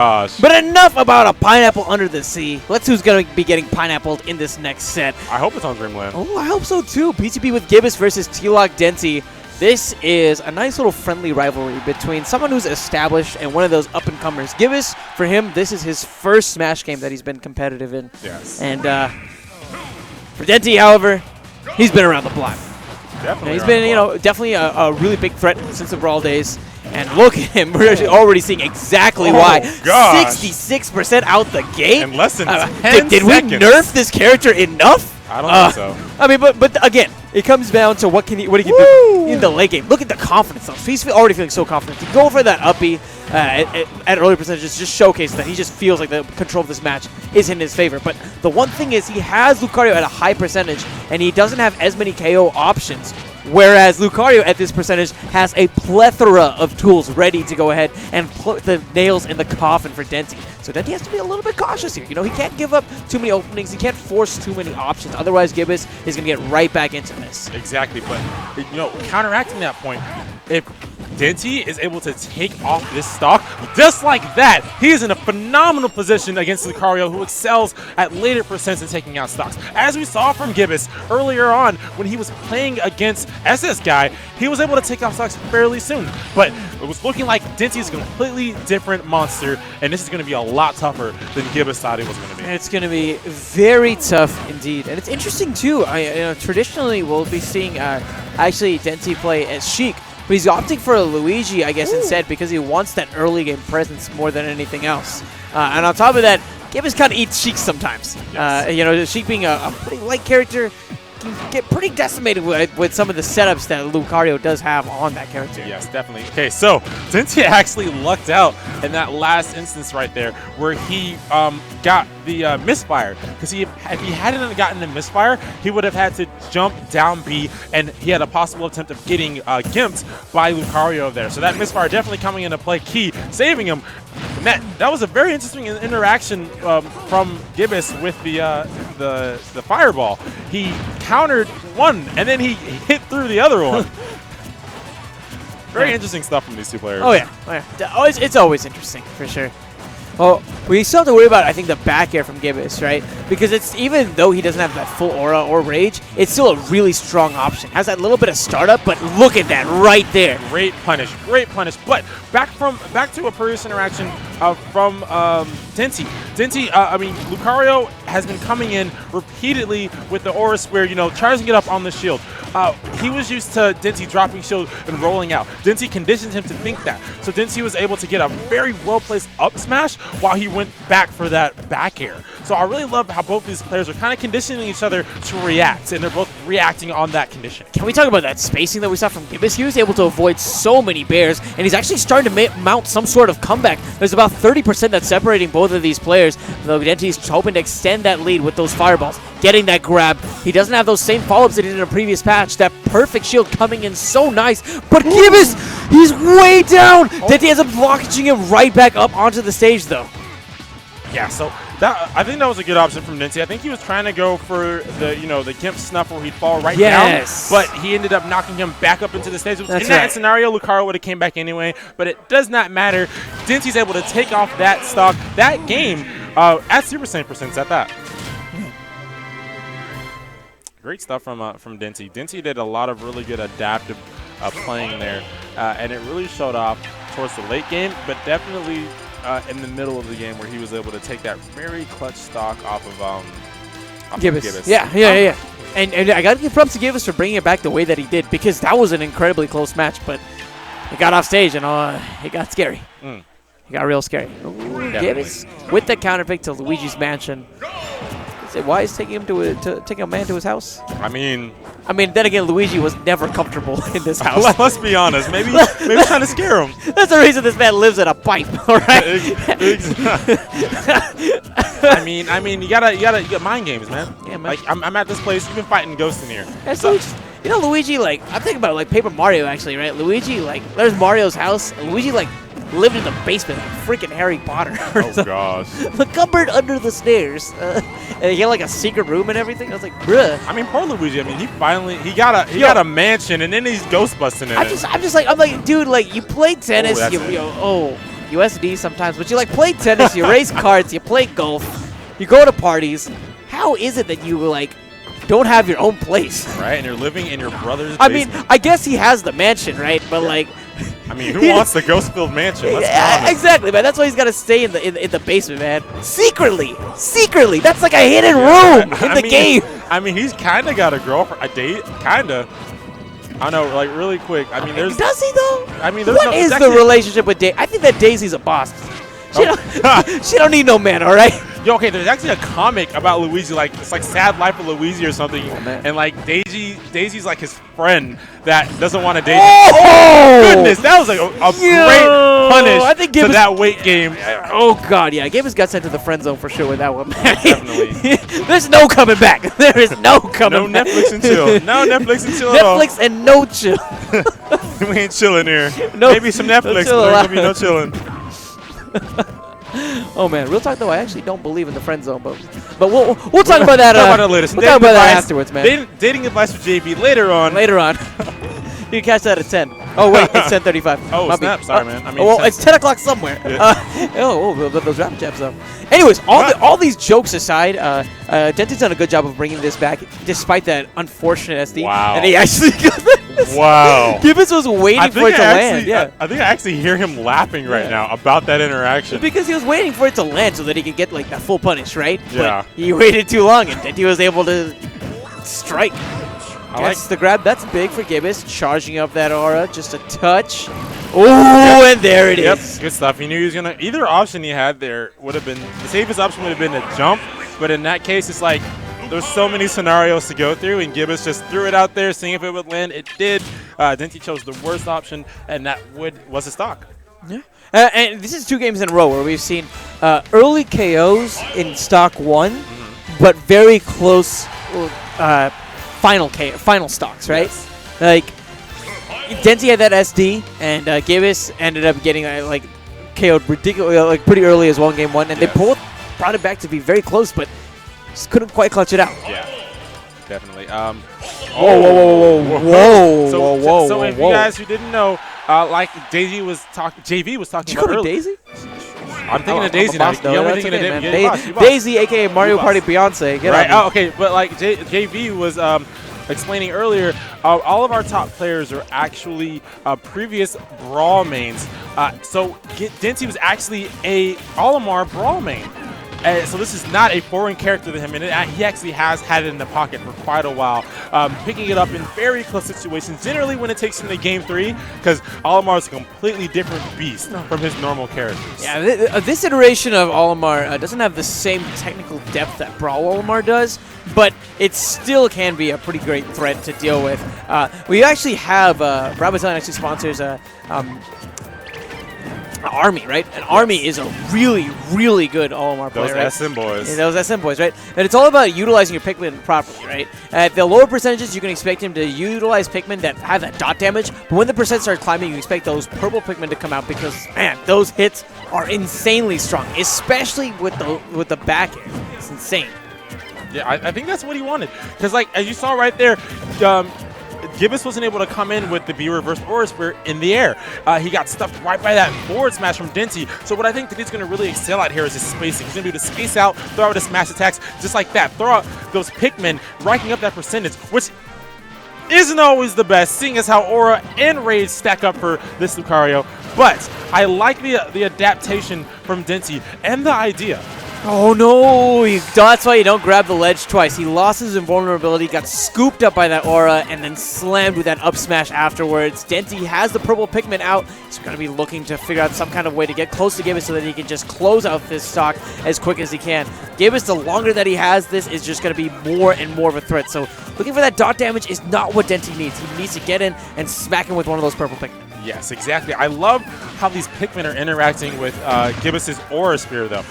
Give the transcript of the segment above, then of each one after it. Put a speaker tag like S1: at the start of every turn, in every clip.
S1: Gosh.
S2: But enough about a pineapple under the sea. Let's see who's going to be getting pineappled in this next set.
S1: I hope it's on Dreamland.
S2: Oh, I hope so too. P2P with Gibus versus TLOC Denti. This is a nice little friendly rivalry between someone who's established and one of those up-and-comers. Gibus, for him, this is his first Smash game that he's been competitive in.
S1: Yes.
S2: And for Denti, however, he's been around the block.
S1: Definitely.
S2: He's been, definitely a really big threat since the Brawl days. And look at him. We're actually already seeing exactly why.
S1: Gosh.
S2: 66% out the gate.
S1: In less than 10
S2: did we
S1: seconds.
S2: nerf this character enough?
S1: I don't think so.
S2: I mean, but again, it comes down to what he can do in the late game. Look at the confidence, though. He's already feeling so confident. To go for that uppie at early percentages just showcases that he just feels like the control of this match is in his favor. But the one thing is he has Lucario at a high percentage, and he doesn't have as many KO options. Whereas Lucario at this percentage has a plethora of tools ready to go ahead and put the nails in the coffin for Denti. So Denti has to be a little bit cautious here. He can't give up too many openings. He can't force too many options. Otherwise, Gibus is going to get right back into this.
S1: Exactly. But, counteracting that point, if Denti is able to take off this stock just like that, he is in a phenomenal position against Lucario, who excels at later percents in taking out stocks. As we saw from Gibus earlier on when he was playing against SS Guy, he was able to take off stocks fairly soon. But it was looking like Denti is a completely different monster, and this is going to be a lot tougher than Gibus thought it was going to be.
S2: It's going to be very tough indeed. And it's interesting, too. Traditionally, we'll be seeing actually Denti play as Sheik. But he's opting for a Luigi, I guess, instead, because he wants that early game presence more than anything else. And on top of that, Gibus kind of eats Sheik sometimes.
S1: Yes.
S2: Sheik being a pretty light character can get pretty decimated with some of the setups that Lucario does have on that character.
S1: Yes, definitely. Okay, so Denti actually lucked out in that last instance right there where he got the misfire. Because if he hadn't gotten the misfire, he would have had to jump down B, and he had a possible attempt of getting gimped by Lucario there. So that misfire definitely coming into play, key, saving him. And that was a very interesting interaction from Gibus with the fireball. He countered one, and then he hit through the other one. Very interesting stuff from these two players.
S2: Oh, yeah. It's always interesting, for sure. Well, we still have to worry about, I think, the back air from Gibus, right? Because it's, even though he doesn't have that full aura or rage, it's still a really strong option. Has that little bit of startup, but look at that right there.
S1: Great punish. But back to a previous interaction from Denti. Lucario has been coming in repeatedly with the aura sphere, tries to get up on the shield. He was used to Denti dropping shield and rolling out. Denti conditioned him to think that. So Denti was able to get a very well-placed up smash while he went back for that back air. So I really love how both these players are kind of conditioning each other to react, and they're both reacting on that condition.
S2: Can we talk about that spacing that we saw from Gibus? He was able to avoid so many bears, and he's actually starting to mount some sort of comeback. There's about 30% that's separating both of these players, though Denti's hoping to extend that lead with those fireballs, getting that grab. He doesn't have those same follow-ups that he did in a previous patch. That perfect shield coming in so nice, but Gibus, he's way down. Denti ends up launching him right back up onto the stage, though.
S1: Yeah, so I think that was a good option from Denti. I think he was trying to go for the Gimp snuff where he'd fall right down, but he ended up knocking him back up into the stage. In that scenario, Lucario would have came back anyway, but it does not matter. Denti's able to take off that stock, that game, at Super Saiyan percents at that. Great stuff from Denti. Denti did a lot of really good adaptive playing there, and it really showed off towards the late game, but definitely in the middle of the game where he was able to take that very clutch stock off of Gibus.
S2: Yeah. And I got to give props to Gibus for bringing it back the way that he did, because that was an incredibly close match, but he got off stage and it got scary. It got real scary. Gibus with the counter pick to Luigi's mansion. Why is taking him taking a man to his house? I mean, then again, Luigi was never comfortable in this house.
S1: Let's be honest. Maybe trying to scare him.
S2: That's the reason this man lives in a pipe. All right.
S1: I mean, you gotta mind games, man. Yeah, man. Like I'm at this place. You've been fighting ghosts in here.
S2: Yeah, so Luigi, like, I'm thinking about it, like Paper Mario, actually, right? Luigi, like, there's Mario's house. And Luigi, like, lived in the basement like freaking Harry Potter.
S1: Oh, gosh.
S2: The cupboard under the stairs. And he had like a secret room and everything. I was like, bruh.
S1: I mean, poor Luigi. I mean, he got a mansion, and then he's ghost busting in
S2: I'm like, dude, like, you played tennis. USD sometimes, but you like play tennis, you race cards, you play golf, you go to parties. How is it that you like don't have your own place?
S1: Right, and you're living in your brother's
S2: I
S1: basement.
S2: mean, I guess he has the mansion, right? But like,
S1: I mean, who wants the ghost-filled mansion? Let's be
S2: yeah,
S1: honest.
S2: exactly, man. That's why he's got to stay in the basement, man. Secretly. That's like a hidden room in the game.
S1: I mean, he's kind of got a girlfriend, a date, kind of. I know, like really quick. I mean, there's.
S2: Does he though?
S1: I mean, there's
S2: what is the relationship with Daisy? I think that Daisy's a boss. She don't need no man, all right?
S1: Yo, okay, there's actually a comic about Luigi, like it's like Sad Life of Luigi or something, and like Daisy's like his friend that doesn't want to date.
S2: Oh
S1: goodness, that was like a great punish
S2: I think
S1: to that weight game.
S2: Oh god, yeah, Gibus got sent to the friend zone for sure with that one.
S1: Definitely.
S2: There's no coming back. There is no coming back.
S1: No Netflix and chill. No Netflix and chill at all.
S2: Netflix and no chill.
S1: We ain't chilling here.
S2: No,
S1: Maybe some Netflix,
S2: no
S1: but there's gonna be no chilling.
S2: Oh man, real talk though, I actually don't believe in the friend zone, but we'll talk about that.
S1: Talk about it later.
S2: We'll talk about that afterwards, man.
S1: Dating advice for JB later on.
S2: Later on. You can catch that at 10. Oh wait, it's 10:35.
S1: Oh snap! Sorry, man. I mean,
S2: well, it's 10 o'clock somewhere.
S1: Yeah.
S2: Those rap jabs though. Anyways, all these jokes aside, Denti's done a good job of bringing this back, despite that unfortunate SD.
S1: Wow.
S2: And he actually got this.
S1: Wow.
S2: Gibus was waiting for it to land. Yeah.
S1: I think I actually hear him laughing right now about that interaction.
S2: Because he was waiting for it to land so that he could get like that full punish, right?
S1: Yeah.
S2: But he waited too long, and Denti was able to strike. That's the grab. That's big for Gibus, charging up that aura just a touch. Oh, and there it is.
S1: Yep, good stuff. He knew he was gonna. Either option he had there would have been the safest option. Would have been a jump, but in that case, it's like there's so many scenarios to go through, and Gibus just threw it out there, seeing if it would land. It did. Denti chose the worst option, and that was a stock.
S2: Yeah. And this is 2 games in a row where we've seen early KOs in stock 1, but very close final stocks, right?
S1: Yes.
S2: Like Denti had that SD, and Gibus ended up getting like KO'd ridiculously, like pretty early as well in game 1, and they both brought it back to be very close, but just couldn't quite clutch it out.
S1: Yeah, definitely. So if you guys who didn't know, like JV was talking
S2: Did you
S1: about
S2: call me
S1: earlier.
S2: Daisy?
S1: I'm thinking of Daisy now.
S2: No,
S1: You're
S2: that's
S1: thinking
S2: okay,
S1: of
S2: man.
S1: Daisy.
S2: Daisy, aka Mario Party Beyonce. Get
S1: Right.
S2: out.
S1: Oh, okay. But like JV was explaining earlier, all of our top players are actually previous Brawl mains. So Denti was actually a Olimar Brawl main. So this is not a foreign character to him, and he actually has had it in the pocket for quite a while, picking it up in very close situations, generally when it takes him to Game 3, because Olimar is a completely different beast from his normal characters.
S2: Yeah, this iteration of Olimar doesn't have the same technical depth that Brawl Olimar does, but it still can be a pretty great threat to deal with. We actually have, Brabazon actually sponsors Army, right? And Army is a really, really good Olimar player, right?
S1: Those SM boys.
S2: Yeah, those SM boys, right? And it's all about utilizing your Pikmin properly, right? At the lower percentages, you can expect him to utilize Pikmin that have that dot damage, but when the percent starts climbing, you expect those purple Pikmin to come out because, man, those hits are insanely strong, especially with the back air. It's insane.
S1: Yeah, I think that's what he wanted. Because, like, as you saw right there, Gibus wasn't able to come in with the B-reverse Aura Spear in the air. He got stuffed right by that forward smash from Denti. So what I think Denti's going to really excel at here is his spacing. He's going to be able to space out, throw out his smash attacks just like that. Throw out those Pikmin, racking up that percentage, which isn't always the best, seeing as how Aura and Rage stack up for this Lucario. But I like the adaptation from Denti and the idea.
S2: Oh no, that's why you don't grab the ledge twice. He lost his invulnerability, got scooped up by that aura, and then slammed with that up smash afterwards. Denti has the purple Pikmin out. He's going to be looking to figure out some kind of way to get close to Gibus so that he can just close out this stock as quick as he can. Gibus, the longer that he has this, is just going to be more and more of a threat. So looking for that dot damage is not what Denti needs. He needs to get in and smack him with one of those purple Pikmin.
S1: Yes, exactly. I love how these Pikmin are interacting with Gibus' Aura Spear, though.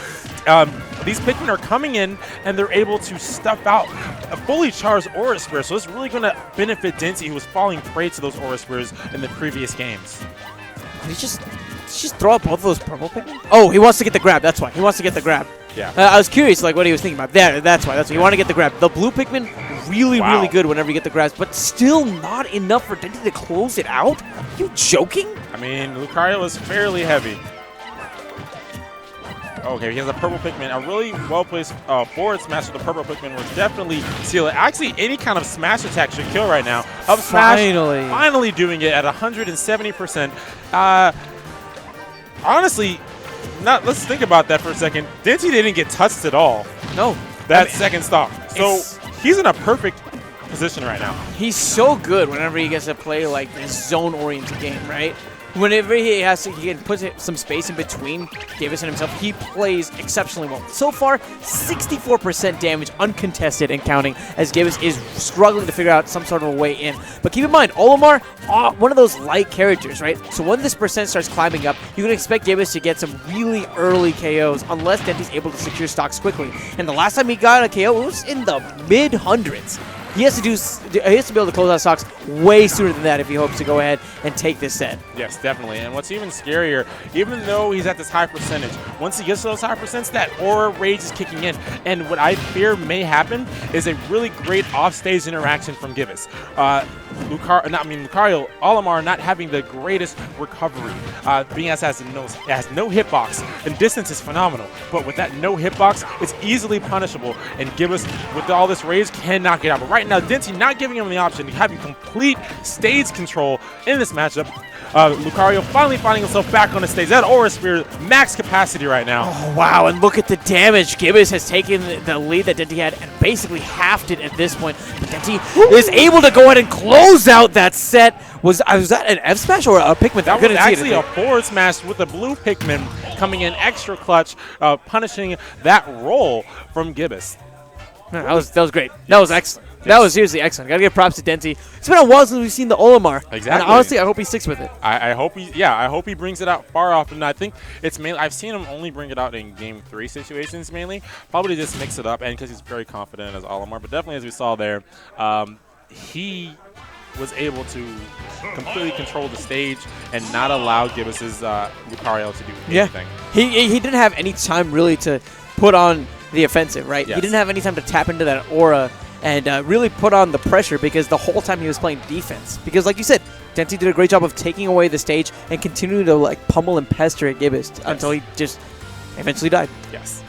S1: These Pikmin are coming in, and they're able to stuff out a fully charged Aura Spear, so it's really going to benefit Denti, who was falling prey to those Aura Spears in the previous games.
S2: Did he just throw out both of those purple Pikmin? Oh, he wants to get the grab. That's why. He wants to get the grab.
S1: Yeah.
S2: I was curious, like, what he was thinking about. That's why. You want to get the grab. The blue Pikmin, really, really good whenever you get the grabs, but still not enough for Denti to close it out? Are you joking?
S1: I mean, Lucario is fairly heavy. Okay, he has a purple Pikmin. A really well-placed forward smash with the purple Pikmin will definitely seal it. Actually, any kind of smash attack should kill right now. Up smash, finally doing it at 170%. Honestly, let's think about that for a second. Denti didn't get touched at all.
S2: No.
S1: Second stock. So he's in a perfect position right now.
S2: He's so good whenever he gets to play like this zone-oriented game, right? Whenever he can put some space in between Gibus and himself, he plays exceptionally well. So far, 64% damage uncontested and counting, as Gibus is struggling to figure out some sort of a way in. But keep in mind, Olimar, one of those light characters, right? So when this percent starts climbing up, you can expect Gibus to get some really early KOs unless Denti's able to secure stocks quickly. And the last time he got a KO, it was in the mid-hundreds. He has to be able to close out stocks way sooner than that if he hopes to go ahead and take this set.
S1: Yes, definitely. And what's even scarier, even though he's at this high percentage, once he gets to those high percents, that aura rage is kicking in. And what I fear may happen is a really great offstage interaction from Gibus. Lucario, Olimar not having the greatest recovery, being as has no hitbox, and distance is phenomenal. But with that no hitbox, it's easily punishable, and Gibus, with all this rage, cannot get out. But right now, Denti not giving him the option to having complete stage control in this matchup. Lucario finally finding himself back on the stage. That Aura Sphere, max capacity right now.
S2: Oh, wow, and look at the damage. Gibus has taken the lead that Denti had and basically halved it at this point. But Denti is able to go ahead and close out that set. Was that an F smash or a Pikmin?
S1: That was actually a forward smash with the blue Pikmin coming in extra clutch, punishing that roll from Gibus.
S2: No, that was great. That was excellent. Yes. That was seriously excellent. Gotta give props to Denti. It's been a while since we've seen the Olimar.
S1: Exactly.
S2: And honestly, I hope he sticks with it.
S1: I hope he brings it out far off. And I think it's mainly, I've seen him only bring it out in Game 3 situations mainly. Probably just mix it up, and because he's very confident as Olimar. But definitely, as we saw there, he was able to completely control the stage and not allow Gibus's Lucario to do anything.
S2: He didn't have any time really to put on the offensive, right?
S1: Yes.
S2: He didn't have any time to tap into that aura and really put on the pressure, because the whole time he was playing defense. Because like you said, Denti did a great job of taking away the stage and continuing to like pummel and pester at Gibus until he just eventually died.
S1: Yes.